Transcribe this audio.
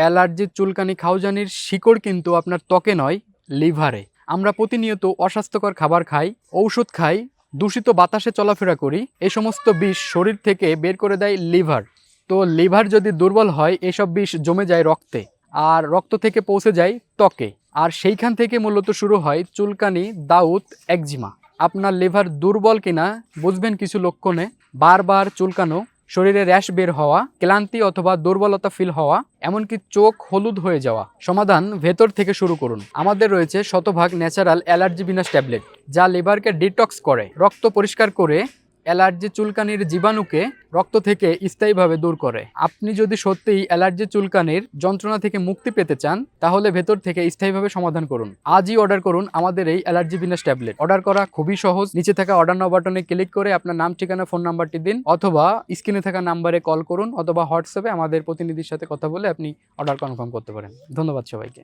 Allergy, চুলকানি, খাওজানির শিকড় কিন্তু আপনার ত্বকে নয়, লিভারে। আমরা প্রতিনিয়ত অস্বাস্থ্যকর খাবার খাই, ঔষধ খাই, দূষিত বাতাসে চলাফেরা করি। এই সমস্ত বিষ শরীর থেকে বের করে দেয় লিভার। তো লিভার যদি দুর্বল হয়, এসব বিষ জমে যায় রক্তে, আর রক্ত থেকে পৌঁছে যায় ত্বকে, আর সেইখান থেকে মূলত শুরু হয় চুলকানি, দাউত, একজিমা। আপনার লিভার দুর্বল কিনা বুঝবেন কিছু লক্ষণে: বারবার চুলকানো, শরীরে র্যাশ বের হওয়া, ক্লান্তি অথবা দুর্বলতা ফিল হওয়া, এমনকি চোখ হলুদ হয়ে যাওয়া। সমাধান ভেতর থেকে শুরু করুন। আমাদের রয়েছে শতভাগ ন্যাচারাল অ্যালার্জি বিনাশ ট্যাবলেট, যা লিভারকে ডিটক্স করে, রক্ত পরিষ্কার করে, অ্যালার্জি চুলকানির জীবাণুকে রক্ত থেকে স্থায়ীভাবে দূর করে। আপনি যদি সত্যিই অ্যালার্জি চুলকানির যন্ত্রণা থেকে মুক্তি পেতে চান, তাহলে ভেতর থেকে স্থায়ীভাবে সমাধান করুন। আজই অর্ডার করুন আমাদের এই অ্যালার্জি বিনাশ ট্যাবলেট। অর্ডার করা খুবই সহজ। নিচে থাকা অর্ডার নাও বাটনে ক্লিক করে আপনার নাম, ঠিকানা, ফোন নাম্বারটি দিন, অথবা স্ক্রিনে থাকা নাম্বারে কল করুন, অথবা হোয়াটসঅ্যাপে আমাদের প্রতিনিধির সাথে কথা বলে আপনি অর্ডার কনফার্ম করতে পারেন। ধন্যবাদ সবাইকে।